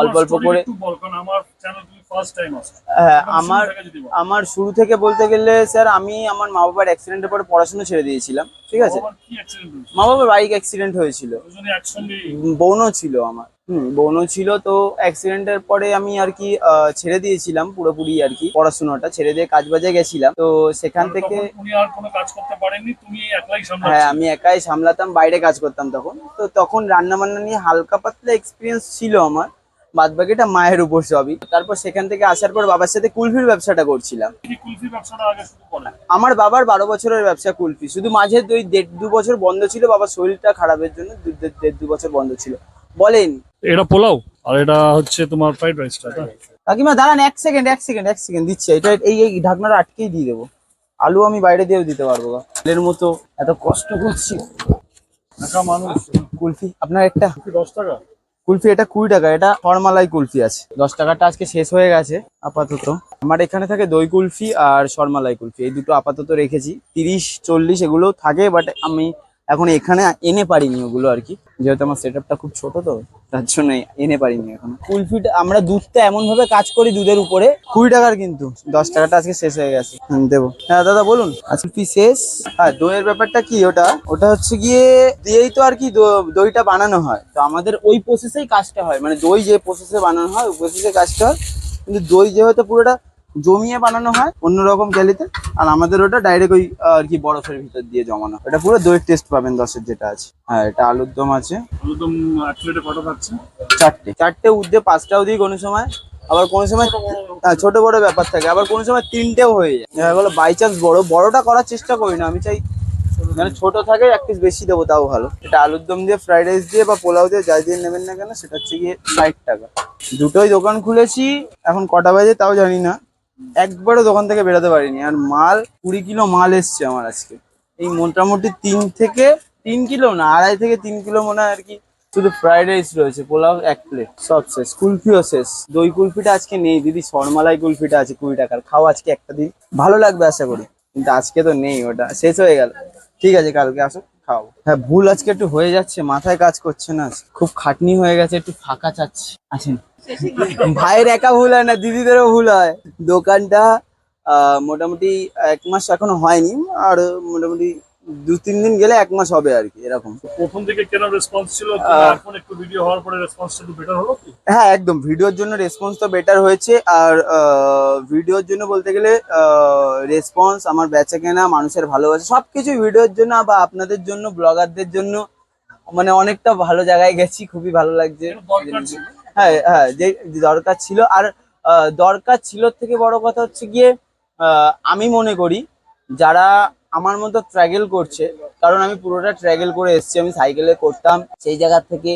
অল্প অল্প করে। হ্যাঁ, আমার আমার শুরু থেকে বলতে গেলে স্যার, আমি আমার মা বাবার অ্যাক্সিডেন্টের পরে পড়াশোনা ছেড়ে দিয়েছিলাম, ঠিক আছে। মা বাবার বাইক অ্যাক্সিডেন্ট হয়েছিল, বোনও ছিল আমার। বোনও ছিল, তো অ্যাক্সিডেন্টের পরে আমি আর কি ছেড়ে দিয়েছিলাম পুরোপুরি আর কি, পড়াশোনাটা ছেড়ে দিয়ে কাজ বাজে গেছিলাম, তো সেখান থেকে উনি আর কোনো কাজ করতে পারেননি, তুমি একলাই হ্যাঁ, সামলাচ্ছিলে। আমি একাই সামলাতাম, বাইরে কাজ করতাম তখন। তো তখন রান্না বান্না নিয়ে হালকা পাতলা এক্সপিরিয়েন্স ছিল আমার, বাদ বাকিটা মায়ের উপর সবই। তারপর সেখান থেকে আসার পর বাবার সাথে কুলফির ব্যবসাটা করছিলাম। কি কুলফি ব্যবসাটা আগে শুরু করেন? আমার বাবার 12 বছরের ব্যবসা কুলফি, শুধু মাঝে দুই দেড় দু বছর বন্ধ ছিল, বাবার শরীরটা খারাপের জন্য দেড় দু বছর বন্ধ ছিল। বলেন। এটা পোলাও আর এটা হচ্ছে তোমার ফ্রাইড রাইসটা, তাই? কাকিমা দাঁড়ান, এক সেকেন্ড এক সেকেন্ড এক সেকেন্ড দিচ্ছি। এটা এই এই ঢাকনাটা আটকেই দিয়ে দেবো। আলু আমি বাইরে দিয়েও দিতে পারবো, এর মতো এত কষ্ট করছি। একা মানুষ। কুলফি আপনার একটা। 10 টাকা? কুলফি এটা 20 টাকা, এটা শর্মালাই কুলফি আছে। 10 টাকাটা আজকে শেষ হয়ে গেছে আপাতত। আমার এখানে থাকে দই কুলফি আর শর্মালাই কুলফি, এই দুটো আপাতত রেখেছি। 30 40 এগুলো থাকে, বাট আমি এখন এখানে এনে পারিনি ওগুলো আর কি, যেহেতু আমার সেট আপটা খুব ছোট, তো তার জন্য এনে পারিনি এখন। কুলফিটা আমরা দুধটা এমন ভাবে কাজ করি দুধের উপরে, 20 টাকার, কিন্তু 10 টাকাটা আজকে শেষ হয়ে গেছে। দেবো। হ্যাঁ দাদা বলুন। আজকে কুলফি শেষ। হ্যাঁ, দইয়ের ব্যাপারটা কি, ওটা ওটা হচ্ছে গিয়ে দিয়েই তো আর কি দইটা বানানো হয়, তো আমাদের ওই প্রসেসেই কাজটা হয়, মানে দই যে প্রসেসে বানানো হয় ওই প্রসেসে কাজটা হয়। কিন্তু দই যেহেতু পুরোটা জমিয়ে বানানো হয় অন্যরকম ক্যালিতে, আর আমাদের ওটা ডাইরেক্ট ওই আর কি বরফের ভিতর দিয়ে জমানো। এটা পুরো দইয়ের টেস্ট পাবেন 10-এর যেটা আছে। হ্যাঁ, এটা আলুর দম আছে। একদম। এক প্লেটে কত থাকছে? চারটে চারটে উদ্দে, পাঁচটাও দিই কোনো সময়, আবার কোনো সময় হ্যাঁ ছোট বড় ব্যাপার থাকে, আবার কোনো সময় তিনটেও হয়ে যায়। এগুলো বাই চান্স বড়টা করার চেষ্টা করি না, আমি চাই মানে ছোট থাকে, এক পিস বেশি দেবো তাও ভালো। এটা আলুর দম দিয়ে, ফ্রাইড রাইস দিয়ে বা পোলাও দিয়ে যাই দিয়ে নেবেন না কেন, সেটা হচ্ছে গিয়ে 60 টাকা। দুটোই দোকান খুলেছি, এখন কটা বাজে তাও জানি না, একবারও দোকান থেকে বেরোতে পারিনি। আর মাল 20 কিলো মাল এসছে আমার আজকে, এই মোটামুটি 3 কিলো না, 2.5 থেকে 3 কিলো মনে হয় আর কি। শুধু ফ্রাইড রাইস রয়েছে, পোলাও 1 প্লেট, সব শেষ। কুলফিও শেষ। দই কুলফিটা আজকে নেই দিদি, শর্মালাই কুলফিটা আছে 20 টাকার, খাও আজকে একটা দিন, ভালো লাগবে আশা করি। কিন্তু আজকে তো নেই, ওটা শেষ হয়ে গেল। ঠিক আছে, কালকে আসো খাও। হ্যাঁ, ভুল আজকে একটু হয়ে যাচ্ছে, মাথায় কাজ করছে না, খুব খাটনি হয়ে গেছে, একটু ফাঁকা চাচ্ছি। আছেন? ভাইয়ের একা ভুল হয় না, দিদিদেরও ভুল হয়। দোকানটা মোটামুটি 1 মাস এখনো হয়নি, আর মোটামুটি 2-3 দিন গেলে 1 মাস হবে আর কি, এরকম। প্রথম থেকে কেন রেসপন্স ছিল, এখন একটু ভিডিও হওয়ার পরে রেসপন্সটা একটু বেটার হলো কি? হ্যাঁ একদম, ভিডিওর জন্য রেসপন্স তো বেটার হয়েছে। আর ভিডিওর জন্য বলতে গেলে রেসপন্স, আমার বেচা কেনা, মানুষের ভালোবাসা, সবকিছু ভিডিওর জন্য বা আপনাদের জন্য, ব্লগারদের জন্য, মানে অনেকটা ভালো জায়গায় গেছি, খুবই ভালো লাগছে। দরকার ছিল। হ্যাঁ হ্যাঁ, যে দরকার ছিল। আর দরকার ছিল থেকে বড় কথা হচ্ছে গিয়ে, আমি মনে করি যারা আমার মতো ট্র্যাগেল করছে, কারণ আমি পুরোটা ট্র্যাগেল করে এসেছি, আমি সাইকেলে করতাম, সেই জায়গা থেকে